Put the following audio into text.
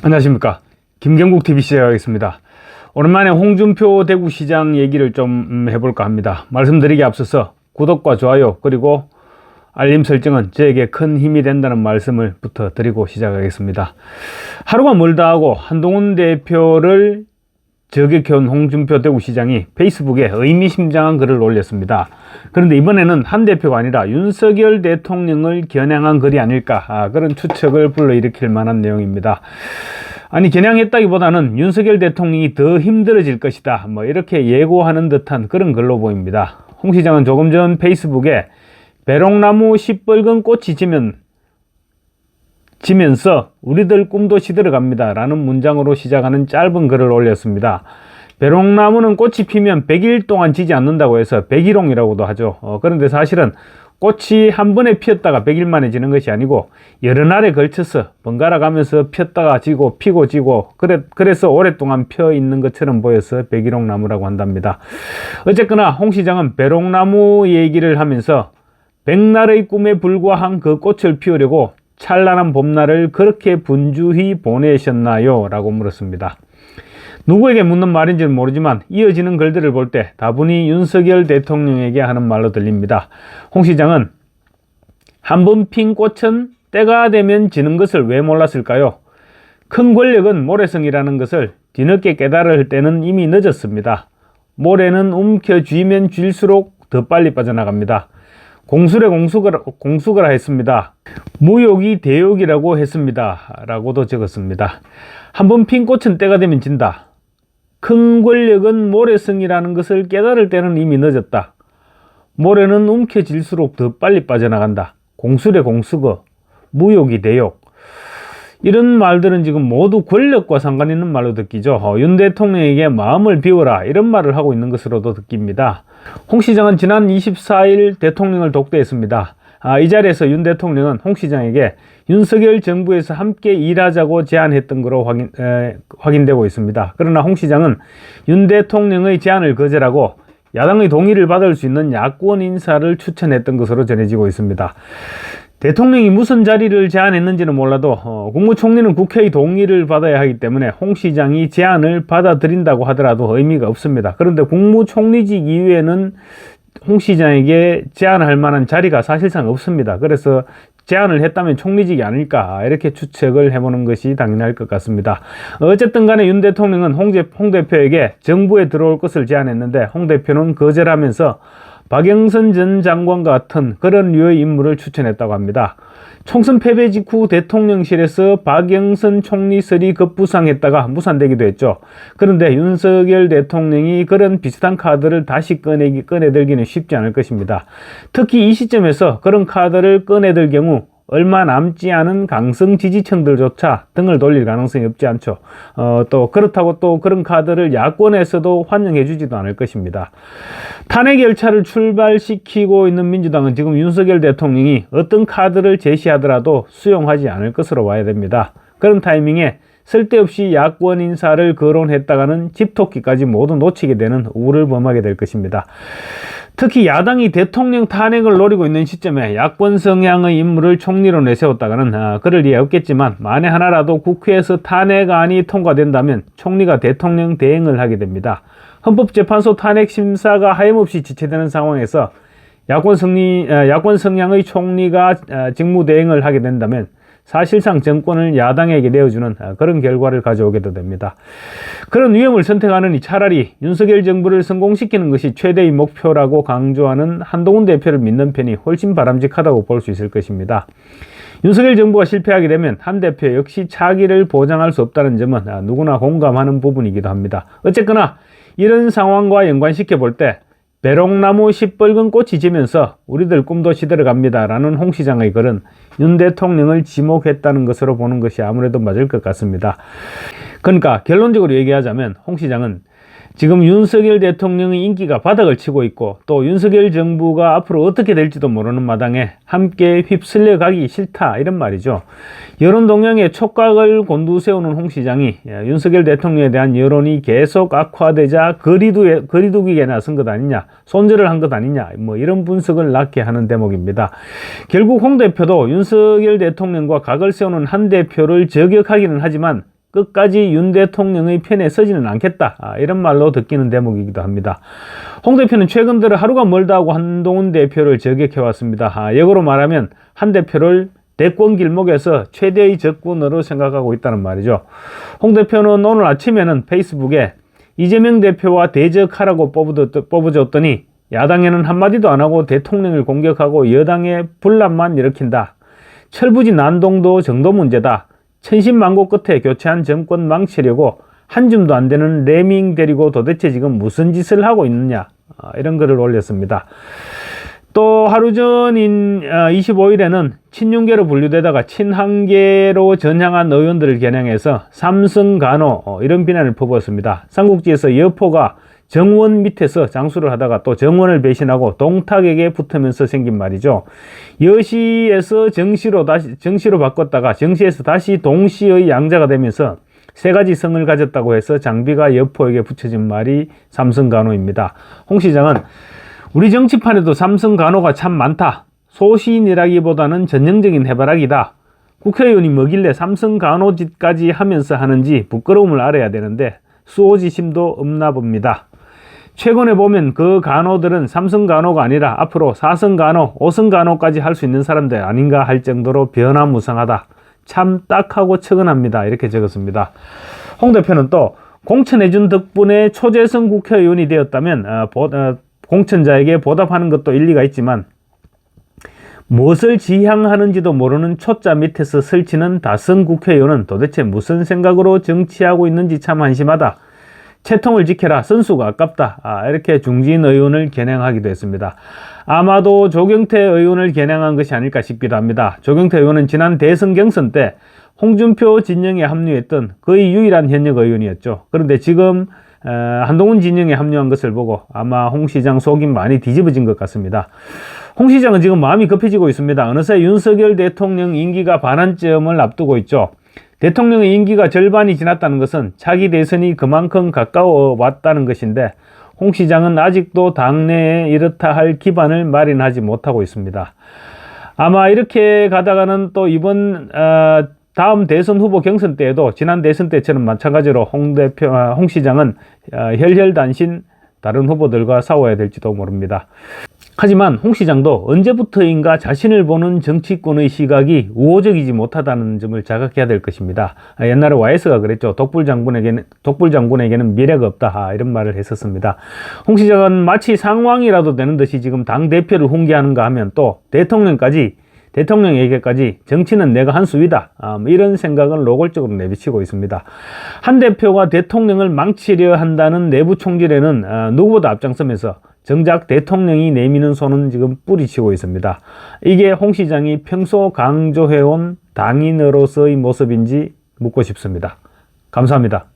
안녕하십니까. 김경국TV 시작하겠습니다. 오랜만에 홍준표 대구시장 얘기를 좀 해볼까 합니다. 말씀드리기 앞서서 구독과 좋아요 그리고 알림 설정은 저에게 큰 힘이 된다는 말씀을 부터 드리고 시작하겠습니다. 하루가 멀다 하고 한동훈 대표를 저격해온 홍준표 대구시장이 페이스북에 의미심장한 글을 올렸습니다. 그런데 이번에는 한 대표가 아니라 윤석열 대통령을 겨냥한 글이 아닐까, 그런 추측을 불러일으킬 만한 내용입니다. 아니, 겨냥했다기보다는 윤석열 대통령이 더 힘들어질 것이다, 이렇게 예고하는 듯한 그런 글로 보입니다. 홍 시장은 조금 전 페이스북에 배롱나무 시뻘건 꽃이 지면서 우리들 꿈도 시들어갑니다 라는 문장으로 시작하는 짧은 글을 올렸습니다. 배롱나무는 꽃이 피면 100일 동안 지지 않는다고 해서 백일홍이라고도 하죠. 그런데 사실은 꽃이 한 번에 피었다가 100일 만에 지는 것이 아니고 여러 날에 걸쳐서 번갈아 가면서 피었다가 지고 피고 지고 그래서 오랫동안 펴 있는 것처럼 보여서 백일홍나무라고 한답니다. 어쨌거나 홍 시장은 배롱나무 얘기를 하면서 백날의 꿈에 불과한 그 꽃을 피우려고 찬란한 봄날을 그렇게 분주히 보내셨나요? 라고 물었습니다. 누구에게 묻는 말인지는 모르지만 이어지는 글들을 볼 때 다분히 윤석열 대통령에게 하는 말로 들립니다. 홍 시장은 한 번 핀 꽃은 때가 되면 지는 것을 왜 몰랐을까요? 큰 권력은 모래성이라는 것을 뒤늦게 깨달을 때는 이미 늦었습니다. 모래는 움켜쥐면 쥘수록 더 빨리 빠져나갑니다. 공술에 공수거라 했습니다. 무욕이 대욕이라고 했습니다. 라고도 적었습니다. 한 번 핀 꽃은 때가 되면 진다. 큰 권력은 모래성이라는 것을 깨달을 때는 이미 늦었다. 모래는 움켜질수록 더 빨리 빠져나간다. 공술에 공수거, 무욕이 대욕. 이런 말들은 지금 모두 권력과 상관 있는 말로 느끼죠. 윤 대통령에게 마음을 비워라, 이런 말을 하고 있는 것으로도 느낍니다. 홍 시장은 지난 24일 대통령을 독대했습니다. 이 자리에서 윤 대통령은 홍 시장에게 윤석열 정부에서 함께 일하자고 제안했던 것으로 확인되고 있습니다. 그러나 홍 시장은 윤 대통령의 제안을 거절하고 야당의 동의를 받을 수 있는 야권 인사를 추천했던 것으로 전해지고 있습니다. 대통령이 무슨 자리를 제안했는지는 몰라도 국무총리는 국회의 동의를 받아야 하기 때문에 홍 시장이 제안을 받아들인다고 하더라도 의미가 없습니다. 그런데 국무총리직 이외에는 홍 시장에게 제안할 만한 자리가 사실상 없습니다. 그래서 제안을 했다면 총리직이 아닐까, 이렇게 추측을 해보는 것이 당연할 것 같습니다. 어쨌든 간에 윤 대통령은 홍 대표에게 정부에 들어올 것을 제안했는데 홍 대표는 거절하면서 박영선 전 장관과 같은 그런 류의 인물을 추천했다고 합니다. 총선 패배 직후 대통령실에서 박영선 총리설이 급부상했다가 무산되기도 했죠. 그런데 윤석열 대통령이 그런 비슷한 카드를 다시 꺼내들기는 쉽지 않을 것입니다. 특히 이 시점에서 그런 카드를 꺼내들 경우 얼마 남지 않은 강성 지지층들조차 등을 돌릴 가능성이 없지 않죠. 또 그렇다고 또 그런 카드를 야권에서도 환영해 주지도 않을 것입니다. 탄핵 열차를 출발시키고 있는 민주당은 지금 윤석열 대통령이 어떤 카드를 제시하더라도 수용하지 않을 것으로 봐야 됩니다. 그런 타이밍에 쓸데없이 야권 인사를 거론했다가는 집토끼까지 모두 놓치게 되는 우를 범하게 될 것입니다. 특히 야당이 대통령 탄핵을 노리고 있는 시점에 야권 성향의 인물을 총리로 내세웠다가는 그럴 리 없겠지만 만에 하나라도 국회에서 탄핵안이 통과된다면 총리가 대통령 대행을 하게 됩니다. 헌법재판소 탄핵 심사가 하염없이 지체되는 상황에서 야권 성향의 총리가 직무대행을 하게 된다면 사실상 정권을 야당에게 내어주는 그런 결과를 가져오게도 됩니다. 그런 위험을 선택하느니 차라리 윤석열 정부를 성공시키는 것이 최대의 목표라고 강조하는 한동훈 대표를 믿는 편이 훨씬 바람직하다고 볼 수 있을 것입니다. 윤석열 정부가 실패하게 되면 한 대표 역시 차기를 보장할 수 없다는 점은 누구나 공감하는 부분이기도 합니다. 어쨌거나 이런 상황과 연관시켜 볼 때 배롱나무 시뻘건 꽃이 지면서 우리들 꿈도 시들어갑니다 라는 홍 시장의 글은 윤 대통령을 지목했다는 것으로 보는 것이 아무래도 맞을 것 같습니다. 그러니까 결론적으로 얘기하자면 홍 시장은 지금 윤석열 대통령의 인기가 바닥을 치고 있고 또 윤석열 정부가 앞으로 어떻게 될지도 모르는 마당에 함께 휩쓸려 가기 싫다, 이런 말이죠. 여론 동향에 촉각을 곤두세우는 홍 시장이 윤석열 대통령에 대한 여론이 계속 악화되자 거리두기에 나선 것 아니냐, 손절을 한 것 아니냐, 이런 분석을 낳게 하는 대목입니다. 결국 홍 대표도 윤석열 대통령과 각을 세우는 한 대표를 저격하기는 하지만 끝까지 윤 대통령의 편에 서지는 않겠다. 이런 말로 듣기는 대목이기도 합니다. 홍 대표는 최근 들어 하루가 멀다 하고 한동훈 대표를 저격해왔습니다. 역으로 말하면 한 대표를 대권 길목에서 최대의 적군으로 생각하고 있다는 말이죠. 홍 대표는 오늘 아침에는 페이스북에 이재명 대표와 대적하라고 뽑아줬더니 야당에는 한마디도 안 하고 대통령을 공격하고 여당의 분란만 일으킨다. 철부지 난동도 정도 문제다. 천신만고 끝에 교체한 정권 망치려고 한 줌도 안 되는 레밍 데리고 도대체 지금 무슨 짓을 하고 있느냐. 이런 글을 올렸습니다. 또 하루 전인 25일에는 친윤계로 분류되다가 친한계로 전향한 의원들을 겨냥해서 삼성간호 이런 비난을 퍼부었습니다. 삼국지에서 여포가 정원 밑에서 장수를 하다가 또 정원을 배신하고 동탁에게 붙으면서 생긴 말이죠. 여시에서 정시로 바꿨다가 정시에서 다시 동시의 양자가 되면서 세 가지 성을 가졌다고 해서 장비가 여포에게 붙여진 말이 삼성간호입니다. 홍 시장은 우리 정치판에도 삼성간호가 참 많다. 소신이라기보다는 전형적인 해바라기다. 국회의원이 뭐길래 삼성간호짓까지 하면서 하는지 부끄러움을 알아야 되는데 수호지심도 없나 봅니다. 최근에 보면 그 간호들은 삼성간호가 아니라 앞으로 4성간호, 5성간호까지 할 수 있는 사람들 아닌가 할 정도로 변화무쌍하다. 참 딱하고 측은합니다. 이렇게 적었습니다. 홍 대표는 또 공천해준 덕분에 초재선 국회의원이 되었다면 공천자에게 보답하는 것도 일리가 있지만 무엇을 지향하는지도 모르는 초짜 밑에서 설치는 다선 국회의원은 도대체 무슨 생각으로 정치하고 있는지 참 한심하다. 채통을 지켜라. 선수가 아깝다. 이렇게 중진 의원을 겨냥하기도 했습니다. 아마도 조경태 의원을 겨냥한 것이 아닐까 싶기도 합니다. 조경태 의원은 지난 대선 경선 때 홍준표 진영에 합류했던 거의 유일한 현역 의원이었죠. 그런데 지금 한동훈 진영에 합류한 것을 보고 아마 홍 시장 속이 많이 뒤집어진 것 같습니다. 홍 시장은 지금 마음이 급해지고 있습니다. 어느새 윤석열 대통령 임기가 반환점을 앞두고 있죠. 대통령의 임기가 절반이 지났다는 것은 차기 대선이 그만큼 가까워 왔다는 것인데 홍 시장은 아직도 당내에 이렇다 할 기반을 마련하지 못하고 있습니다. 아마 이렇게 가다가는 또 이번 다음 대선 후보 경선 때에도 지난 대선 때처럼 마찬가지로 홍 시장은 혈혈단신 다른 후보들과 싸워야 될지도 모릅니다. 하지만 홍 시장도 언제부터인가 자신을 보는 정치권의 시각이 우호적이지 못하다는 점을 자각해야 될 것입니다. 옛날에 YS가 그랬죠. 독불 장군에게는 미래가 없다. 이런 말을 했었습니다. 홍 시장은 마치 상왕이라도 되는 듯이 지금 당대표를 훈계하는가 하면 또 대통령에게까지 정치는 내가 한 수위다. 이런 생각은 노골적으로 내비치고 있습니다. 한 대표가 대통령을 망치려 한다는 내부 총질에는 누구보다 앞장서면서 정작 대통령이 내미는 손은 지금 뿌리치고 있습니다. 이게 홍 시장이 평소 강조해온 당인으로서의 모습인지 묻고 싶습니다. 감사합니다.